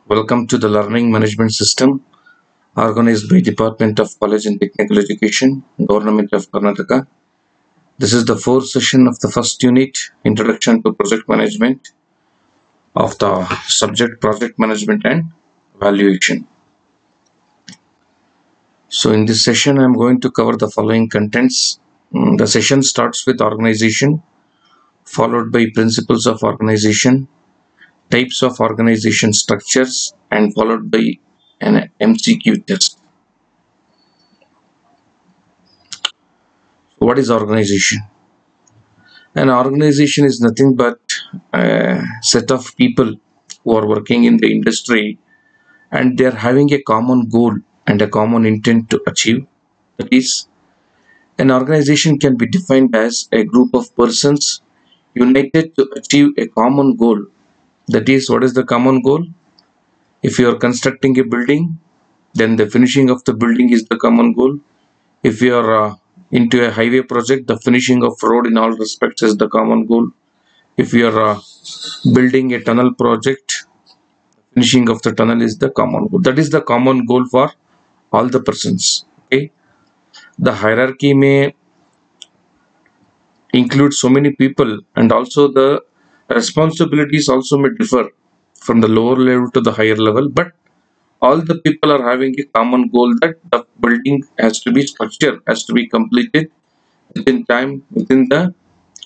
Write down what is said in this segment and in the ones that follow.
Welcome to the Learning Management System organized by Department of College and Technical Education, Government of Karnataka. This is the fourth session of the first unit, Introduction to Project Management of the subject Project Management and Valuation. So in this session, I am going to cover the following contents. The session starts with organization, followed by principles of organization, types of organization structures, and followed by an MCQ test. What is organization? An organization is nothing but a set of people who are working in the industry and they are having a common goal and a common intent to achieve. That is, an organization can be defined as a group of persons united to achieve a common goal. That is, what is the common goal? If you are constructing a building, then the finishing of the building is the common goal. If you are into a highway project, the finishing of road in all respects is the common goal. If you are building a tunnel project, finishing of the tunnel is the common goal. That is the common goal for all the persons. Okay, the hierarchy may include so many people, and also the responsibilities also may differ from the lower level to the higher level, but all the people are having a common goal that the building has to be structured, has to be completed within time, within the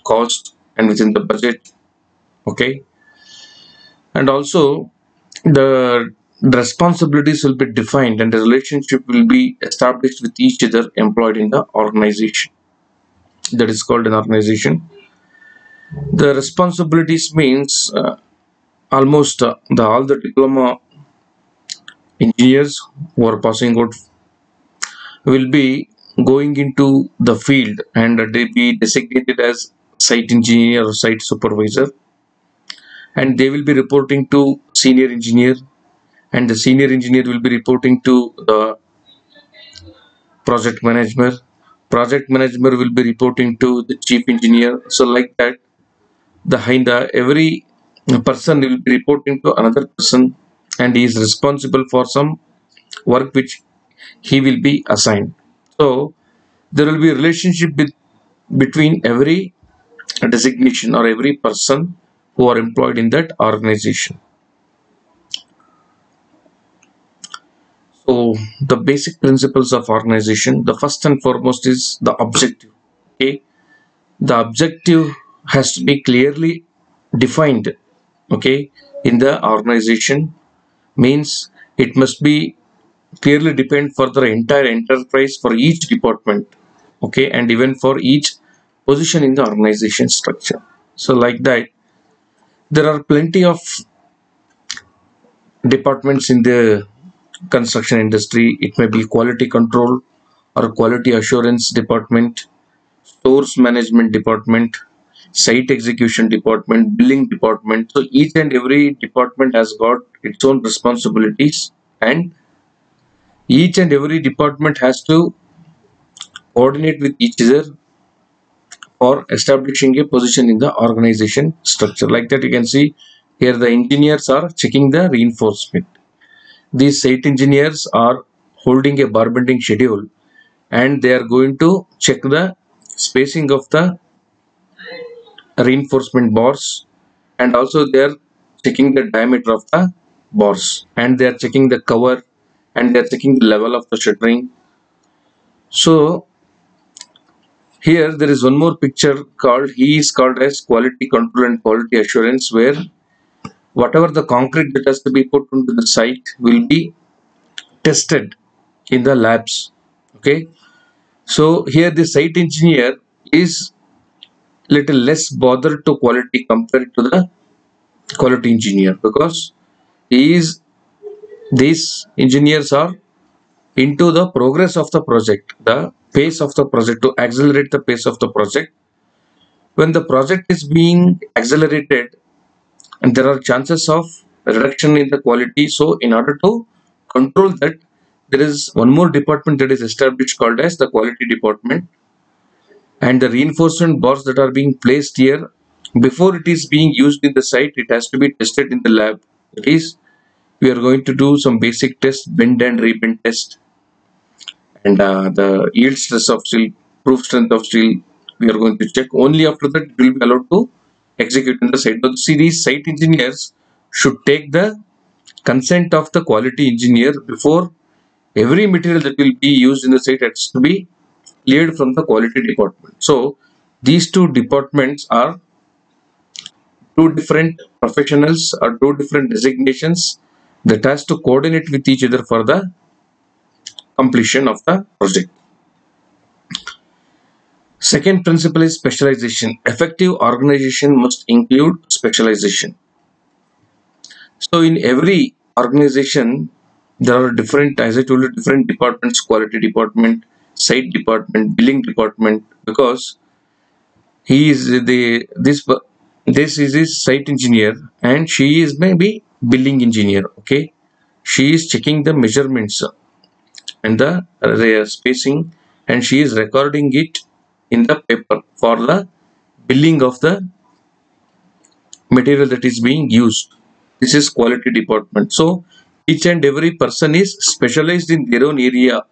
cost, and within the budget. Okay, and also the responsibilities will be defined and the relationship will be established with each other employed in the organization. That is called an organization. The responsibilities means almost the all the diploma engineers who are passing out will be going into the field and they be designated as site engineer or site supervisor, and they will be reporting to senior engineer, and the senior engineer will be reporting to the project manager. Project manager will be reporting to the chief engineer. So like that, the every person will be reporting to another person, and he is responsible for some work which he will be assigned. So there will be a relationship between every designation or every person who are employed in that organization. So the basic principles of organization, the first and foremost is the objective. Okay, the objective has to be clearly defined. Okay, in the organization means it must be clearly defined for the entire enterprise for each department. Okay, and even for each position in the organization structure. So like that, there are plenty of departments in the construction industry. It may be quality control or quality assurance department, stores management department, site execution department, billing department. So each and every department has got its own responsibilities, and each and every department has to coordinate with each other for establishing a position in the organization structure. Like that, you can see here the engineers are checking the reinforcement. These site engineers are holding a bar bending schedule, and they are going to check the spacing of the reinforcement bars, and also they are checking the diameter of the bars, and they are checking the cover, and they are checking the level of the shuttering. So here there is one more picture called, he is called as quality control and quality assurance, where whatever the concrete that has to be put into the site will be tested in the labs. Okay, so here the site engineer is little less bothered to quality compared to the quality engineer, because he is these engineers are into the progress of the project, the pace of the project, to accelerate the pace of the project. When the project is being accelerated and there are chances of reduction in the quality, so in order to control that, there is one more department that is established called as the quality department, and the reinforcement bars that are being placed here, before it is being used in the site, it has to be tested in the lab. That is, we are going to do some basic tests, bend and rebend test, and the yield stress of steel, proof strength of steel, we are going to check. Only after that it will be allowed to execute in the site. But see, these site engineers should take the consent of the quality engineer before every material that will be used in the site has to be cleared from the quality department. So these two departments are two different professionals or two different designations that has to coordinate with each other for the completion of the project. Second principle is specialization. Effective organization must include specialization. So in every organization, there are different, as I told you, different departments: quality department, site department, billing department. Because he is the this is his site engineer, and she is maybe billing engineer. Okay, she is checking the measurements and the spacing, and she is recording it in the paper for the billing of the material that is being used. This is quality department. So each and every person is specialized in their own area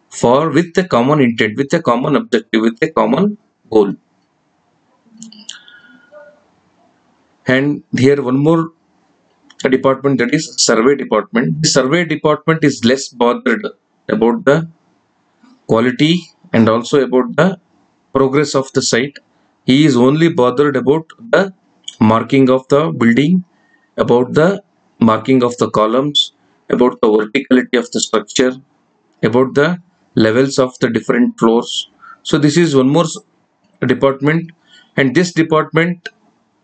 for with a common intent, with a common objective, with a common goal. And here one more department, that is survey department. The survey department is less bothered about the quality and also about the progress of the site. He is only bothered about the marking of the building, about the marking of the columns, about the verticality of the structure, about the levels of the different floors. So this is one more department, and this department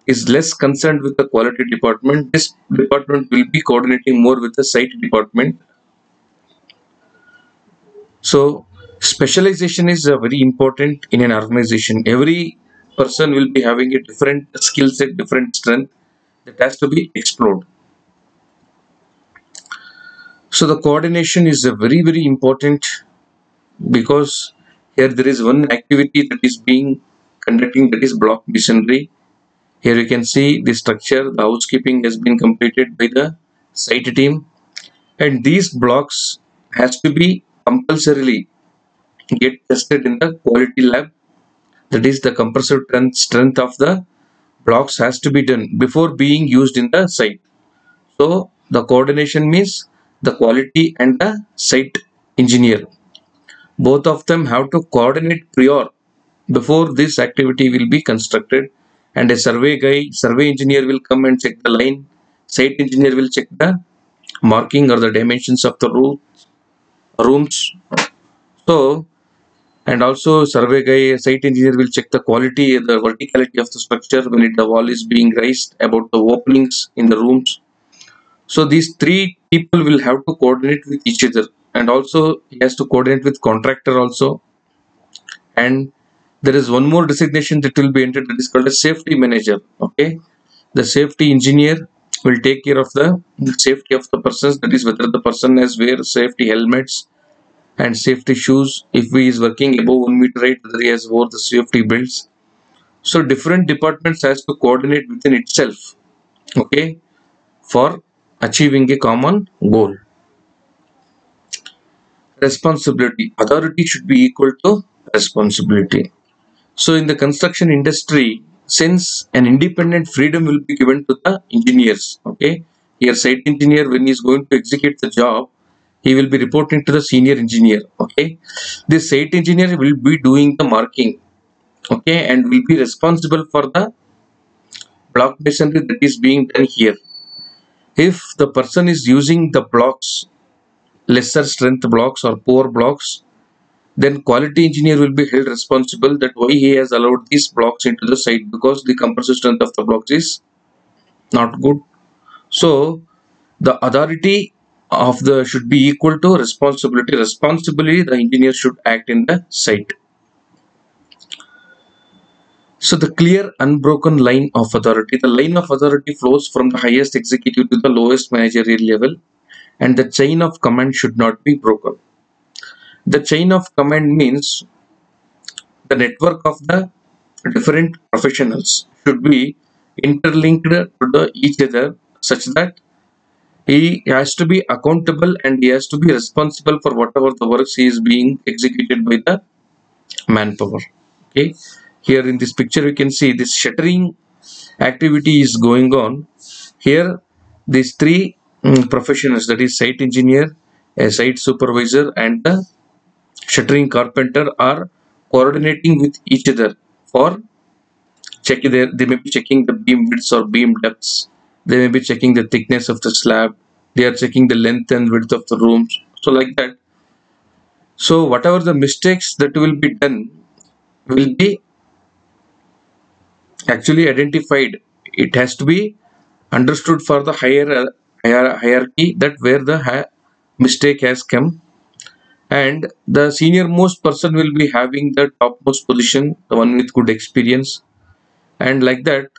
is less concerned with the quality department. This department will be coordinating more with the site department. So specialization is very important in an organization. Every person will be having a different skill set, different strength that has to be explored. So the coordination is a very important, because here there is one activity that is being conducting, that is block masonry. Here you can see the structure, the housekeeping has been completed by the site team, and these blocks has to be compulsorily get tested in the quality lab. That is, the compressive strength of the blocks has to be done before being used in the site. So the coordination means the quality and the site engineer, both of them have to coordinate prior before this activity will be constructed. And a survey engineer will come and check the line. Site engineer will check the marking or the dimensions of the rooms. So, and also survey guy, site engineer will check the quality, the verticality of the structure when the wall is being raised, about the openings in the rooms. So these three people will have to coordinate with each other, and also he has to coordinate with contractor also. And there is one more designation that will be entered, that is called a safety manager. Okay, the safety engineer will take care of the safety of the persons, that is whether the person has wear safety helmets and safety shoes, if he is working above 1 meter height, whether he has wore the safety belts. So different departments has to coordinate within itself, okay, for achieving a common goal. Responsibility. Authority should be equal to responsibility. So in the construction industry, since an independent freedom will be given to the engineers, okay, here site engineer, when he is going to execute the job, he will be reporting to the senior engineer. Okay, this site engineer will be doing the marking, okay, and will be responsible for the block masonry that is being done here. If the person is using the blocks, lesser strength blocks or poor blocks, then quality engineer will be held responsible that why he has allowed these blocks into the site, because the compressive strength of the blocks is not good. So the authority of the should be equal to responsibility. Responsibly the engineer should act in the site. So the clear unbroken line of authority. The line of authority flows from the highest executive to the lowest managerial level, and the chain of command should not be broken. The chain of command means the network of the different professionals should be interlinked to each other, such that He has to be accountable and he has to be responsible for whatever the works he is being executed by the manpower. Okay, here in this picture we can see this shuttering activity is going on. Here these three professionals, that is site engineer, a site supervisor and the shuttering carpenter, are coordinating with each other for checking their, they may be checking the beam widths or beam depths, they may be checking the thickness of the slab, they are checking the length and width of the rooms, so like that. So whatever the mistakes that will be done will be actually identified. It has to be understood for the hierarchy that where the mistake has come, and the senior most person will be having the topmost position, the one with good experience, and like that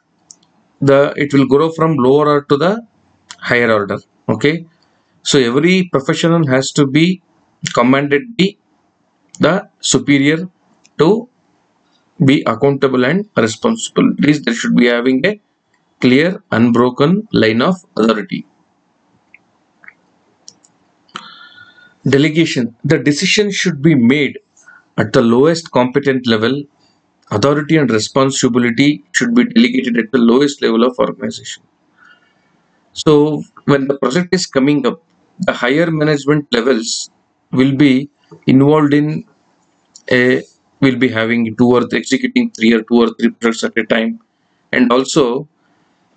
the it will grow from lower to the higher order. Okay, so every professional has to be commanded by the superior to be accountable and responsible. Please, there should be having a clear unbroken line of authority. Delegation: the decision should be made at the lowest competent level. Authority and responsibility should be delegated at the lowest level of organization. So when the project is coming up, the higher management levels will be involved in a, will be having two or three, executing three or two or three projects at a time, and also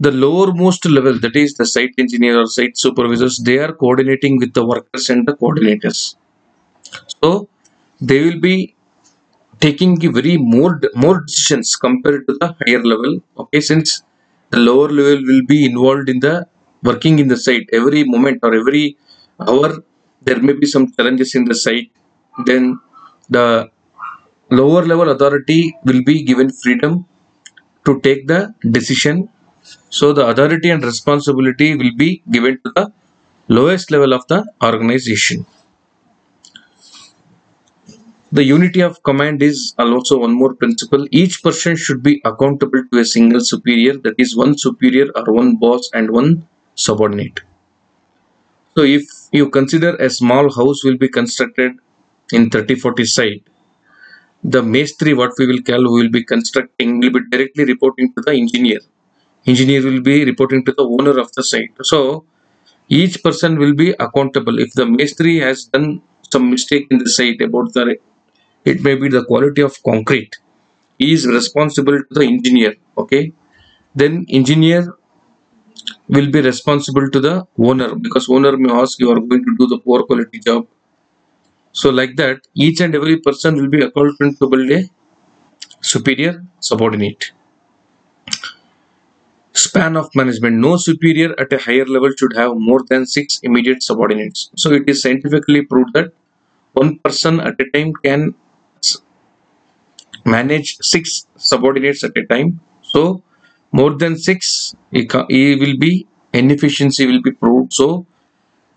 the lowermost level, that is the site engineer or site supervisors, they are coordinating with the workers and the coordinators. So they will be taking the very more decisions compared to the higher level. Okay, since the lower level will be involved in the working in the site every moment or every hour, there may be some challenges in the site, then the lower level authority will be given freedom to take the decision. So the authority and responsibility will be given to the lowest level of the organization. The unity of command is also one more principle. Each person should be accountable to a single superior, that is one superior or one boss and one subordinate. So if you consider a small house will be constructed in 30-40 site, the Mestri, what we will call, who will be constructing, will be directly reporting to the engineer. Engineer will be reporting to the owner of the site. So each person will be accountable. If the Mestri has done some mistake in the site about the, it may be the quality of concrete, he is responsible to the engineer. Okay, then engineer will be responsible to the owner, because owner may ask, you are going to do the poor quality job. So like that, each and every person will be accountable to a superior subordinate. Span of management: no superior at a higher level should have more than 6 immediate subordinates. So it is scientifically proved that one person at a time can manage 6 subordinates at a time. So more than 6, he will be, inefficiency will be proved. So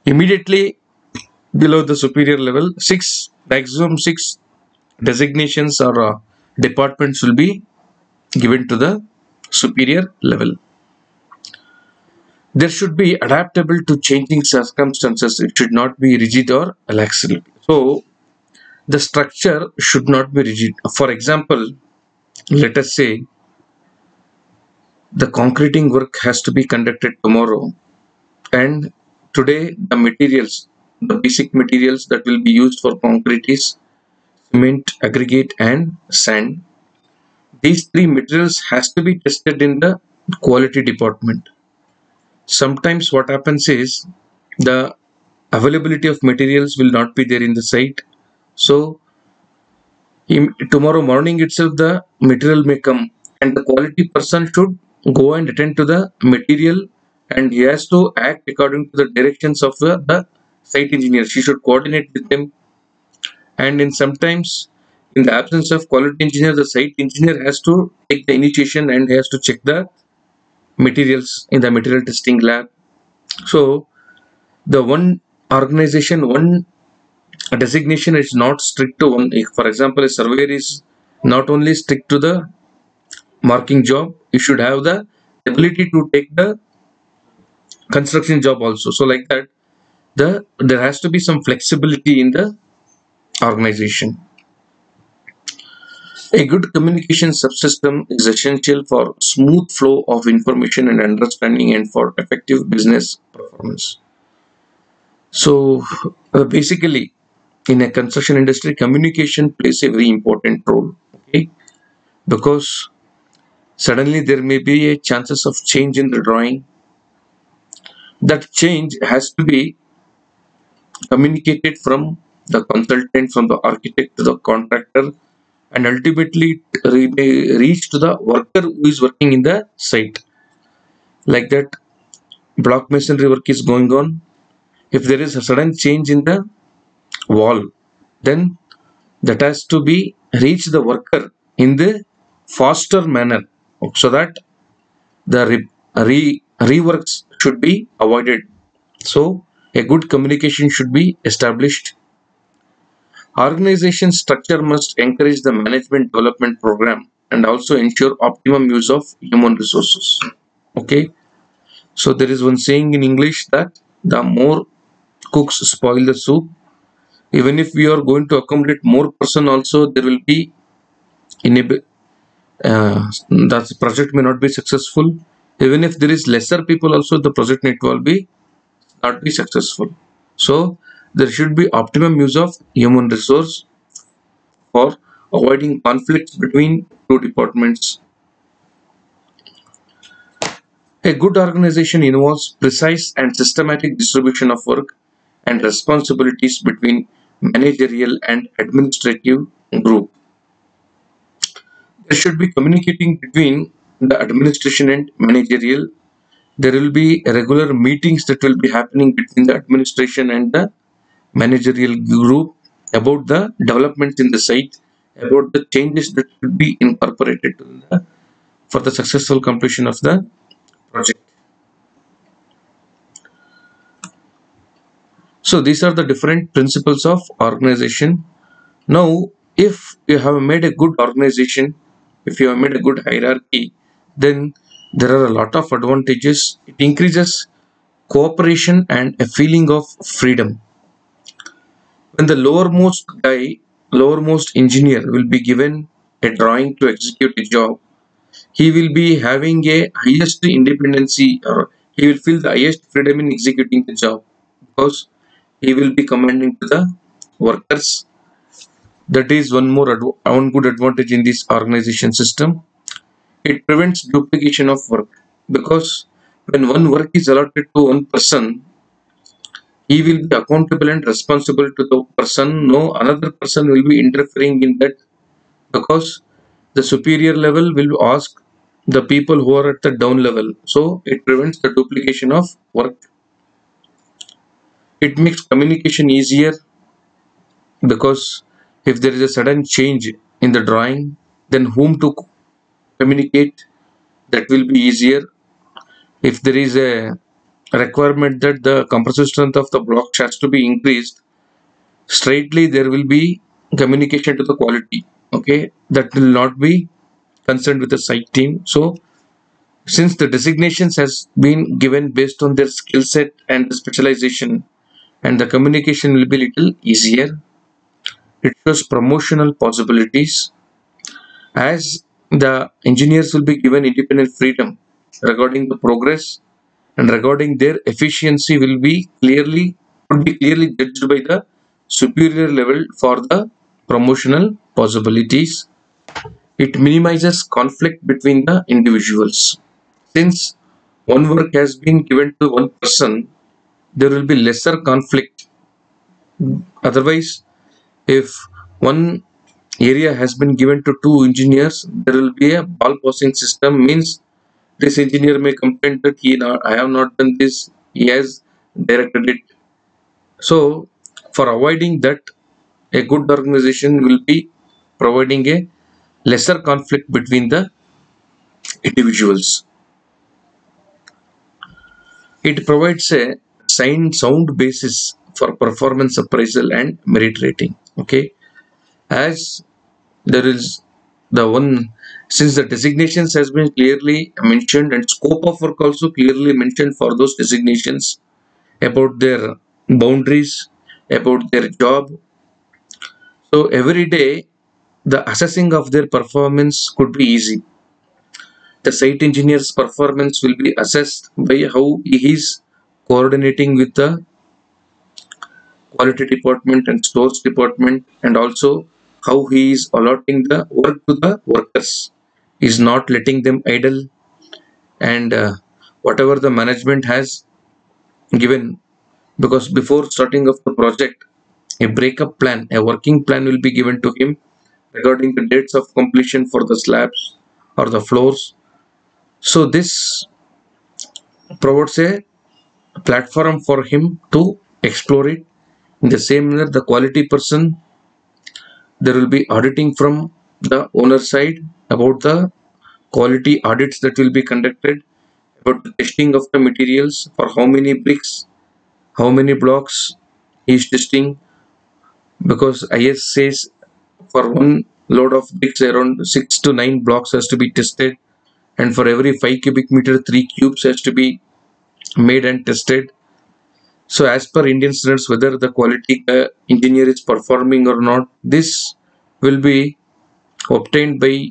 immediately below the superior level, 6, maximum 6 designations or departments will be given to the superior level. There should be adaptable to changing circumstances. It should not be rigid or laxity. So the structure should not be rigid. For example, let us say the concreting work has to be conducted tomorrow, and today the materials, the basic materials that will be used for concrete is cement, aggregate and sand. These three materials has to be tested in the quality department. Sometimes what happens is the availability of materials will not be there in the site. So tomorrow morning itself the material may come, and the quality person should go and attend to the material, and he has to act according to the directions of the site engineer. She should coordinate with them, and in sometimes in the absence of quality engineer, the site engineer has to take the initiation and has to check the materials in the material testing lab. So the one organization, one designation is not strict to one. For example, a surveyor is not only strict to the marking job, you should have the ability to take the construction job also. So like that, there has to be some flexibility in the organization. A good communication subsystem is essential for smooth flow of information and understanding and for effective business performance. So basically, in a construction industry, communication plays a very important role. Okay, because suddenly there may be a chances of change in the drawing. That change has to be communicated from the consultant, from the architect to the contractor, and ultimately reach to the worker who is working in the site. Like that, block masonry work is going on. If there is a sudden change in the wall, then that has to be reach the worker in the faster manner, so that the reworks should be avoided. So a good communication should be established. Organization structure must encourage the management development program and also ensure optimum use of human resources. Okay, so there is one saying in English that the more cooks spoil the soup. Even if we are going to accommodate more person, also there will be in a that project may not be successful. Even if there is lesser people, also the project net will be not be successful. So there should be optimum use of human resource for avoiding conflicts between two departments. A good organization involves precise and systematic distribution of work and responsibilities between managerial and administrative group. There should be communicating between the administration and managerial. There will be regular meetings that will be happening between the administration and the managerial group about the developments in the site, about the changes that will be incorporated to for the successful completion of the project. So these are the different principles of organization. Now, if you have made a good organization, if you have made a good hierarchy, then there are a lot of advantages. It increases cooperation and a feeling of freedom. When the lowermost engineer will be given a drawing to execute a job, he will be having a highest independency, or he will feel the highest freedom in executing the job, because he will be commanding to the workers. That is one good advantage in this organization system. It prevents duplication of work, because when one work is allotted to one person, he will be accountable and responsible to the person. No another person will be interfering in that, because the superior level will ask the people who are at the down level. So it prevents the duplication of work. It makes communication easier, because if there is a sudden change in the drawing, then whom to communicate, that will be easier. If there is a requirement that the compressive strength of the blocks has to be increased, straightly there will be communication to the quality. Okay, that will not be concerned with the site team. So since the designations has been given based on their skill set and the specialization, and the communication will be little easier. It shows promotional possibilities, as the engineers will be given independent freedom regarding the progress, and regarding their efficiency would be clearly judged by the superior level for the promotional possibilities. It minimizes conflict between the individuals. Since one work has been given to one person, there will be lesser conflict. Otherwise, if one area has been given to two engineers, there will be a ball passing system. Means this engineer may complain that I have not done this, he has directed it. So for avoiding that, a good organization will be providing a lesser conflict between the individuals. It provides a sound basis for performance appraisal and merit rating. Okay, as there is the one, since the designations has been clearly mentioned and scope of work also clearly mentioned for those designations, about their boundaries, about their job. So every day the assessing of their performance could be easy. The site engineer's performance will be assessed by how he is coordinating with the quality department and stores department, and also how he is allotting the work to the workers. He is not letting them idle, and whatever the management has given, because before starting of the project, a breakup plan, a working plan will be given to him regarding the dates of completion for the slabs or the floors. So this provides a platform for him to explore it. In the same manner, the quality person, there will be auditing from the owner side about the quality audits that will be conducted, about the testing of the materials, for how many bricks, how many blocks he is testing, because IS says for one load of bricks around 6 to 9 blocks has to be tested, and for every 5 cubic meter 3 cubes has to be made and tested. So as per Indian standards, whether the quality engineer is performing or not, this will be obtained by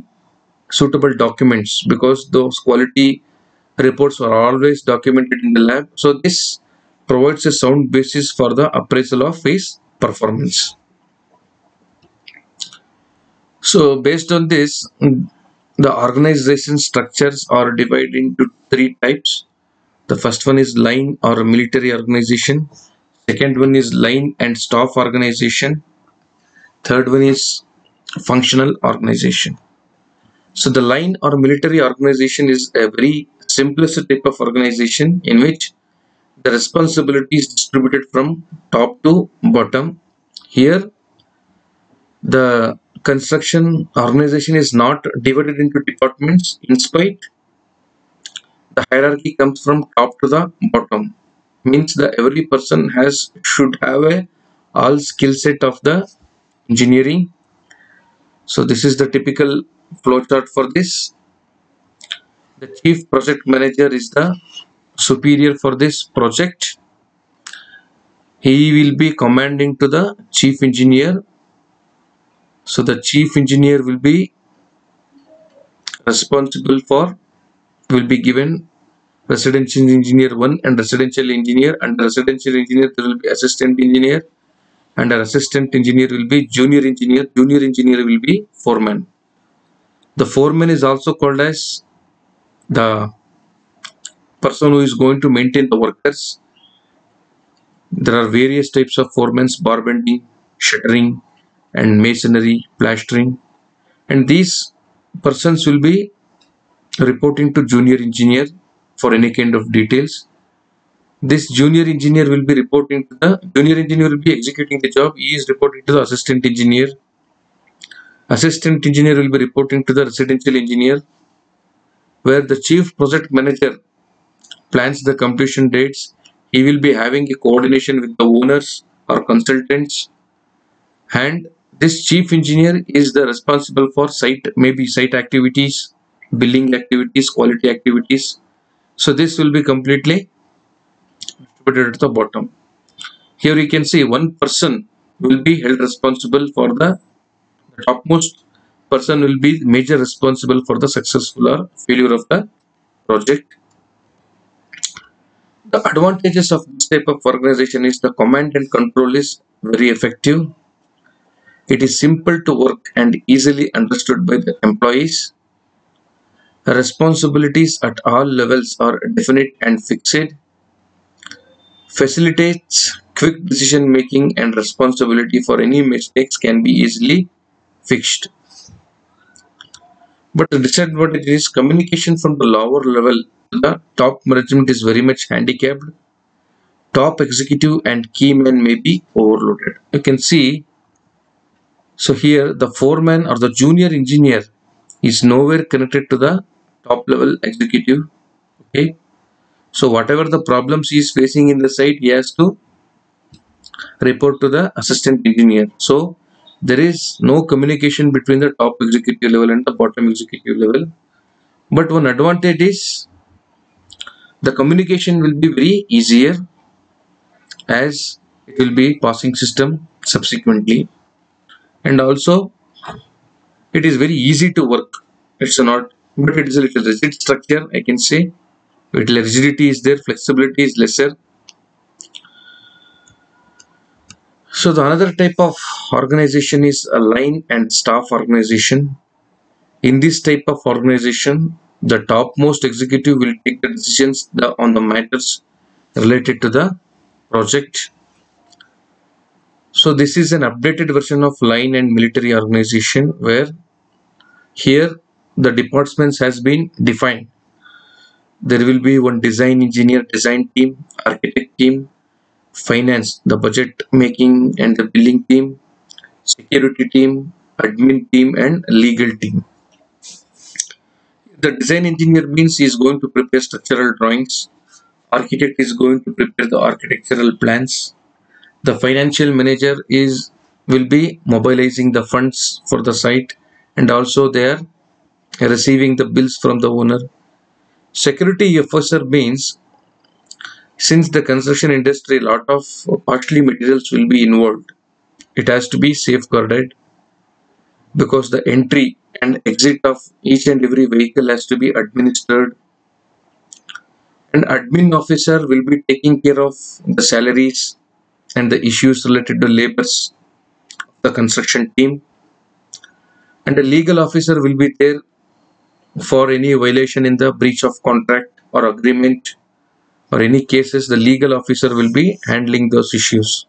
suitable documents, because those quality reports are always documented in the lab. So this provides a sound basis for the appraisal of his performance. So based on this, the organization structures are divided into three types. The first one is line or military organization. Second one is line and staff organization. Third one is functional organization. So the line or military organization is a very simplest type of organization in which the responsibility is distributed from top to bottom. Here, the construction organization is not divided into departments. In spite, the hierarchy comes from top to the bottom. Means that every person has should have a all skill set of the engineering. So this is the typical flowchart for this. The chief project manager is the superior for this project. He will be commanding to the chief engineer. So the chief engineer will be responsible for, will be given residential engineer 1 and residential engineer. Under residential engineer there will be assistant engineer. Under assistant engineer will be junior engineer. Junior engineer will be foreman. The foreman is also called as the person who is going to maintain the workers. There are various types of foremen: bar bending, shuttering, and masonry, plastering. And these persons will be reporting to junior engineer for any kind of details. This junior engineer will be reporting to the junior engineer, will be executing the job. He is reporting to the assistant engineer. Assistant engineer will be reporting to the residential engineer, where the chief project manager plans the completion dates. He will be having a coordination with the owners or consultants, and this chief engineer is the responsible for site, maybe site activities, billing activities, quality activities. So this will be completely distributed at the bottom. Here you can see one person will be held responsible for the topmost person will be major responsible for the successful or failure of the project. The advantages of this type of organization is the command and control is very effective. It is simple to work and easily understood by the employees. Responsibilities at all levels are definite and fixed. Facilitates quick decision making, and responsibility for any mistakes can be easily fixed. But the disadvantage is communication from the lower level to the top management is very much handicapped. Top executive and key men may be overloaded. You can see, so here the foreman or the junior engineer is nowhere connected to the top level executive. Okay, so whatever the problems he is facing in the site, he has to report to the assistant engineer. So There is no communication between the top executive level and the bottom executive level. But one advantage is the communication will be very easier, as it will be passing system subsequently, and also it is very easy to work. It's not, but it is a little rigid structure, I can say. Little rigidity is there, flexibility is lesser. So the another type of organization is a line and staff organization. In this type of organization, the topmost executive will take the decisions on the matters related to the project. So this is an updated version of line and military organization, where here the departments has been defined. There will be one design engineer, design team, architect team, finance, the budget making and the billing team, security team, admin team, and legal team. The design engineer means he is going to prepare structural drawings. Architect is going to prepare the architectural plans. The financial manager is will be mobilizing the funds for the site, and also they are receiving the bills from the owner. Security officer means, since the construction industry, a lot of costly materials will be involved, it has to be safeguarded, because the entry and exit of each and every vehicle has to be administered. An admin officer will be taking care of the salaries and the issues related to labors, the construction team. And a legal officer will be there for any violation in the breach of contract or agreement, or any cases. The legal officer will be handling those issues.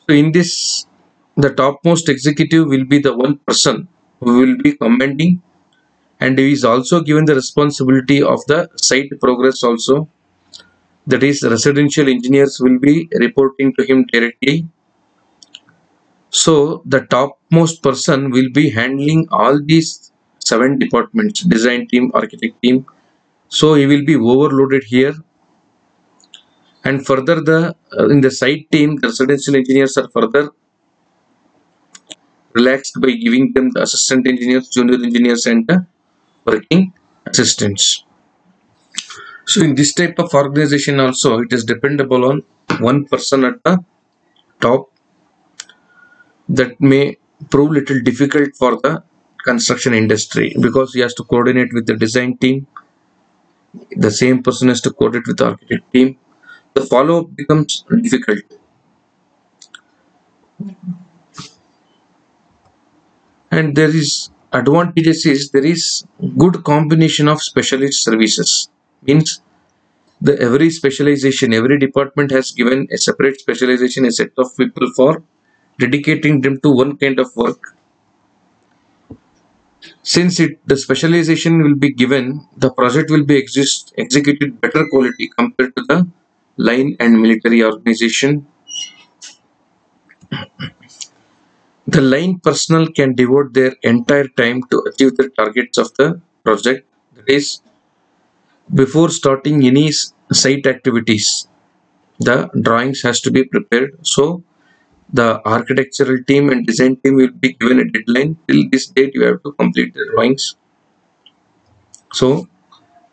So in this, the topmost executive will be the one person who will be commanding, and he is also given the responsibility of the site progress also. That is, residential engineers will be reporting to him directly. So the topmost person will be handling all these 7 departments: design team, architect team. So he will be overloaded here. And further, the in the site team, the residential engineers are further relaxed by giving them the assistant engineers, junior engineers, and the working assistants. So in this type of organization also, it is dependable on one person at the top. That may prove little difficult for the construction industry, because he has to coordinate with the design team. The same person has to coordinate with the architect team. The follow-up becomes difficult. And there is advantages is, there is good combination of specialist services. Means the every specialization, every department has given a separate specialization, a set of people for dedicating them to one kind of work. Since the specialization will be given, the project will be executed better quality compared to the line and military organization. The line personnel can devote their entire time to achieve the targets of the project. That is, before starting any site activities, the drawings has to be prepared. So the architectural team and design team will be given a deadline: till this date you have to complete the drawings. So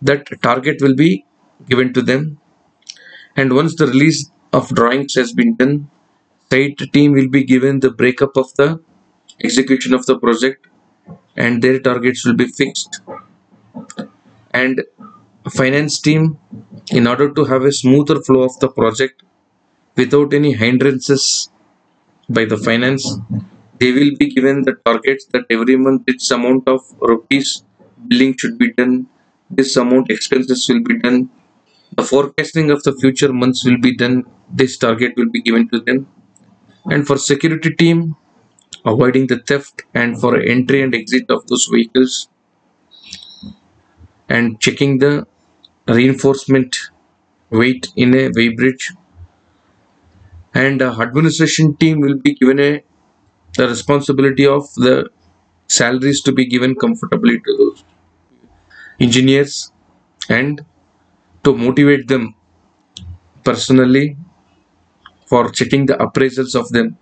that target will be given to them, and once the release of drawings has been done, site team will be given the breakup of the execution of the project, and their targets will be fixed. And finance team, in order to have a smoother flow of the project without any hindrances by the finance, they will be given the targets that every month this amount of rupees billing should be done, this amount expenses will be done, the forecasting of the future months will be done, this target will be given to them. And for security team, avoiding the theft, and for entry and exit of those vehicles, and checking the reinforcement weight in a weighbridge. And administration team will be given the responsibility of the salaries to be given comfortably to those engineers, and to motivate them personally for checking the appraisals of them.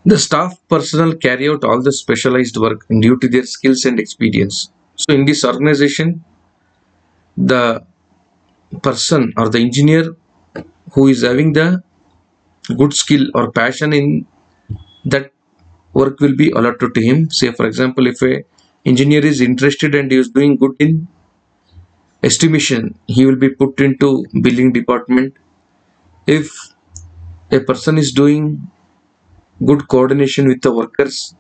The staff personnel carry out all the specialized work due to their skills and experience. So in this organization, the person or the engineer who is having the good skill or passion in that work will be allotted to him. Say for example, if a engineer is interested and he is doing good in estimation, he will be put into billing department. If a person is doing good coordination with the workers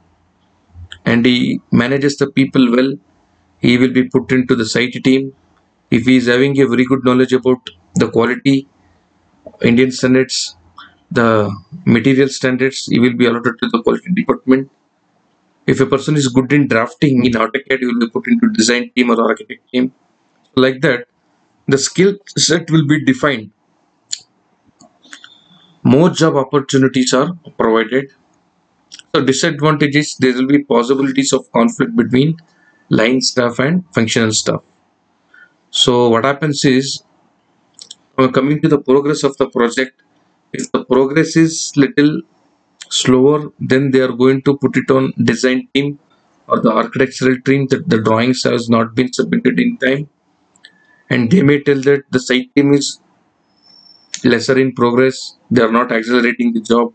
and he manages the people well, he will be put into the site team. If he is having a very good knowledge about the quality, Indian standards, the material standards, he will be allotted to the quality department. If a person is good in drafting in AutoCAD, he will be put into design team or architect team. Like that, the skill set will be defined. More job opportunities are provided. So disadvantages, there will be possibilities of conflict between line staff and functional staff. So what happens is, coming to the progress of the project, if the progress is little slower, then they are going to put it on design team or the architectural team that the drawings has not been submitted in time, and they may tell that the site team is lesser in progress, they are not accelerating the job.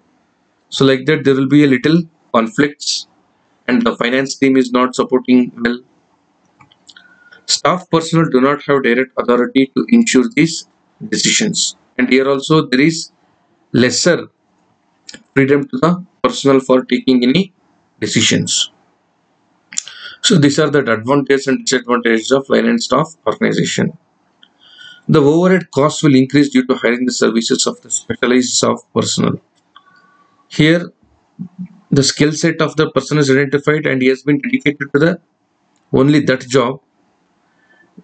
So like that, there will be a little conflicts and the finance team is not supporting well. Staff personnel do not have direct authority to ensure these decisions, and here also there is lesser freedom to the personnel for taking any decisions. So these are the advantages and disadvantages of line and staff organization. The overhead costs will increase due to hiring the services of the specialized staff personnel. Here, the skill set of the person is identified and he has been dedicated to the only that job.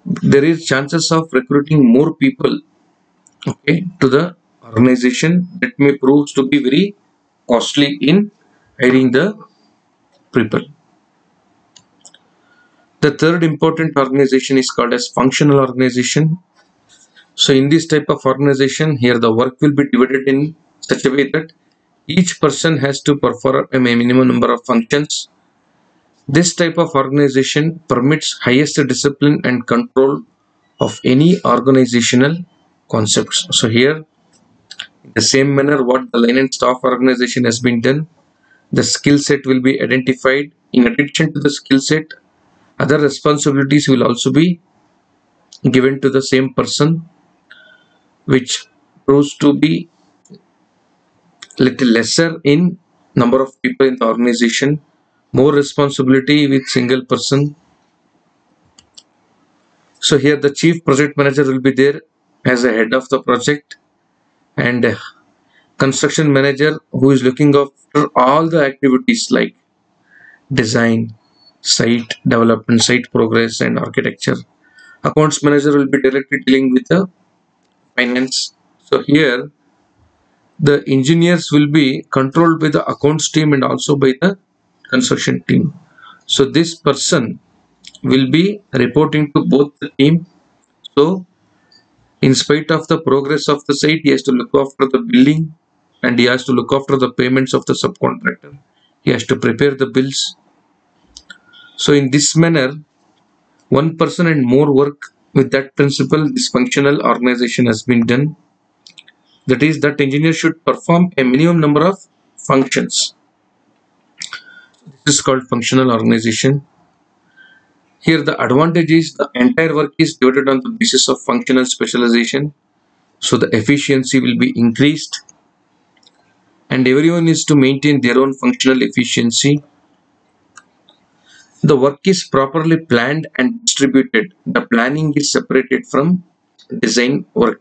There is chances of recruiting more people, okay, to the organization that may prove to be very costly in hiring the people. The third important organization is called as functional organization. So in this type of organization, here the work will be divided in such a way that each person has to perform a minimum number of functions. This type of organization permits highest discipline and control of any organizational concepts. So here, in the same manner what the line and staff organization has been done, the skill set will be identified. In addition to the skill set, other responsibilities will also be given to the same person, which proves to be little lesser in number of people in the organization, more responsibility with single person. So here the chief project manager will be there as a head of the project, and a construction manager who is looking after all the activities like design, site development, site progress and architecture. Accounts manager will be directly dealing with the finance. So here the engineers will be controlled by the accounts team and also by the construction team. So this person will be reporting to both the team. So in spite of the progress of the site, he has to look after the billing and he has to look after the payments of the subcontractor. He has to prepare the bills. So in this manner, one person and more work with that principle, this functional organization has been done. That is, that engineer should perform a minimum number of functions. This is called functional organization. Here the advantage is the entire work is divided on the basis of functional specialization. So the efficiency will be increased and everyone is to maintain their own functional efficiency. The work is properly planned and distributed. The planning is separated from design work.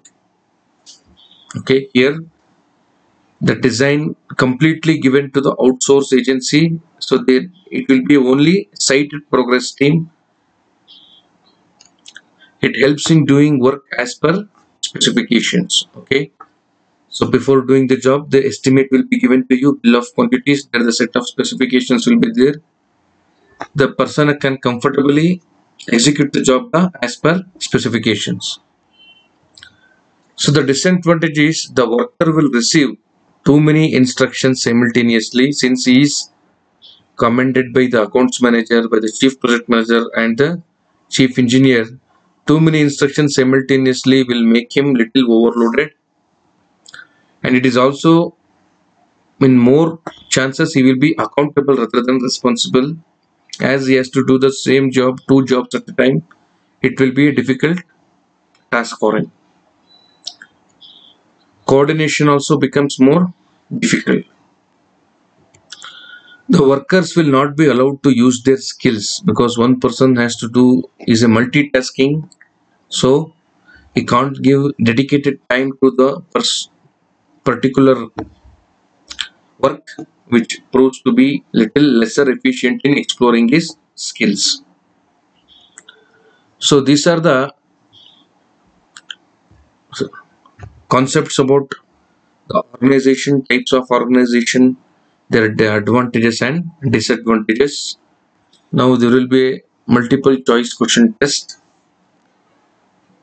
Okay, here the design completely given to the outsource agency. So there it will be only site progress team. It helps in doing work as per specifications. Okay. So before doing the job, the estimate will be given to you, bill of quantities, there the set of specifications will be there. The person can comfortably execute the job as per specifications. So the disadvantage is the worker will receive too many instructions simultaneously, since he is commanded by the accounts manager, by the chief project manager and the chief engineer. Too many instructions simultaneously will make him little overloaded, and it is also in more chances he will be accountable rather than responsible, as he has to do the same job, two jobs at a time. It will be a difficult task for him. Coordination also becomes more difficult. The workers will not be allowed to use their skills because one person has to do is a multitasking, so he can't give dedicated time to the particular work, which proves to be little lesser efficient in exploring his skills. So these are the concepts about the organization, types of organization, their advantages and disadvantages. Now there will be a multiple choice question test.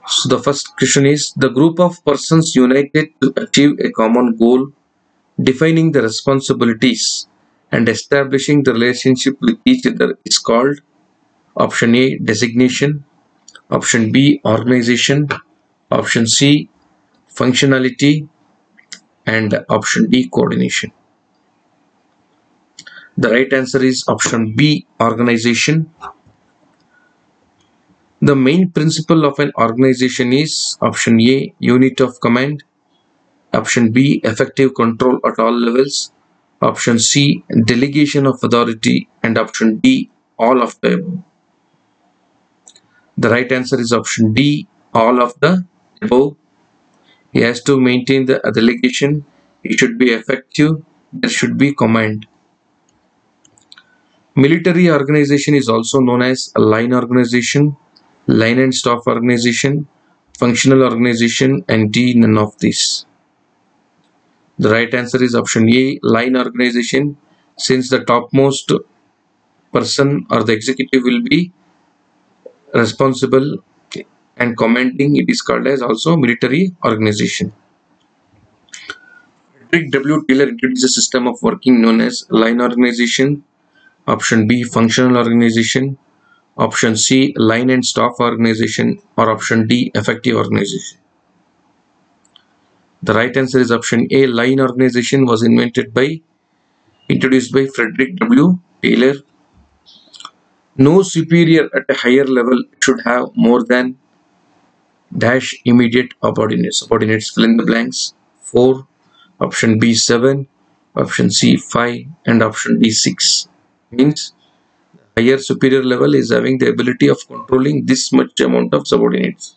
So the first question is, the group of persons united to achieve a common goal, defining the responsibilities and establishing the relationship with each other is called option A, designation, option B, organization, option C, functionality, and option D, coordination. The right answer is option B, organization. The main principle of an organization is option A, unit of command, option B, effective control at all levels, option C, delegation of authority, and option D, all of the above. The right answer is option D, all of the above. He has to maintain the delegation, he should be effective, there should be command. Military organization is also known as a line organization, line and staff organization, functional organization, and D, none of these. The right answer is option A, line organization, since the topmost person or the executive will be responsible and commanding, it is called as also military organization. Frederick W. Taylor introduced a system of working known as line organization, option B, functional organization, option C, line and staff organization, or option D, effective organization. The right answer is option A, line organization was introduced by Frederick W. Taylor. No superior at a higher level should have more than dash immediate subordinates. Subordinates, fill in the blanks. 4, option B 7, option C 5, and option D 6. Means higher superior level is having the ability of controlling this much amount of subordinates.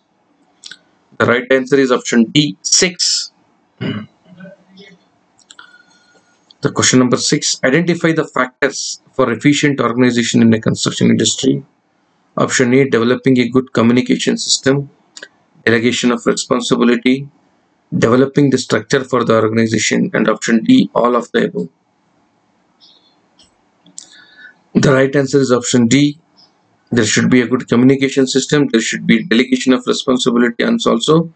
The right answer is option D 6. The question number 6. Identify the factors for efficient organization in the construction industry. Option A, developing a good communication system, delegation of responsibility, developing the structure for the organization, and option D, all of the above. The right answer is option D. There should be a good communication system, there should be delegation of responsibility, and also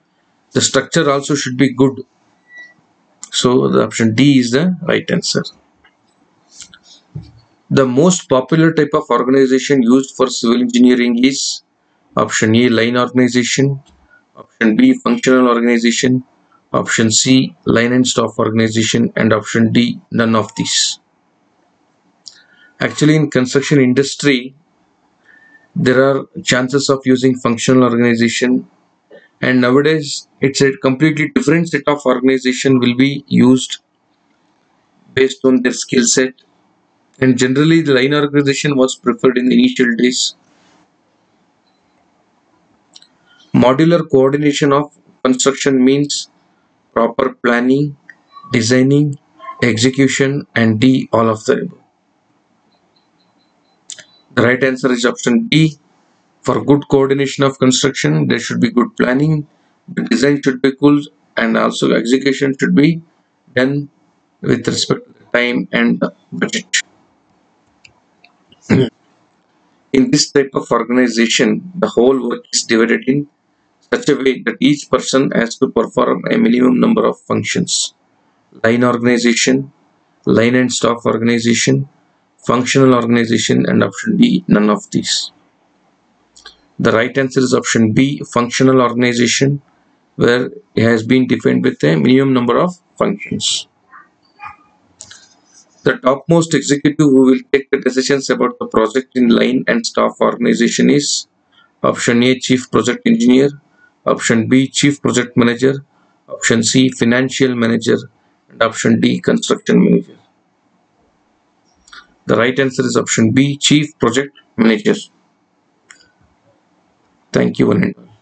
the structure also should be good. So the option D is the right answer. The most popular type of organization used for civil engineering is option A, line organization, option B, functional organization, option C, line and staff organization, and option D, none of these. Actually, in construction industry, there are chances of using functional organization, and nowadays it's a completely different set of organization will be used based on their skill set, and generally the line organization was preferred in the initial days. Modular coordination of construction means proper planning, designing, execution, and D, all of the above. The right answer is option D. For good coordination of construction, there should be good planning, the design should be cool, and also execution should be done with respect to the time and the budget. In this type of organization, the whole work is divided in such a way that each person has to perform a minimum number of functions, line organization, line and staff organization, functional organization, and option D, none of these. The right answer is option B, functional organization, where it has been defined with a minimum number of functions. The topmost executive who will take the decisions about the project in line and staff organization is option A, Chief Project Engineer, option B, Chief Project Manager, option C, Financial Manager, and option D, Construction Manager. The right answer is option B, Chief Project Manager. Thank you, one and all.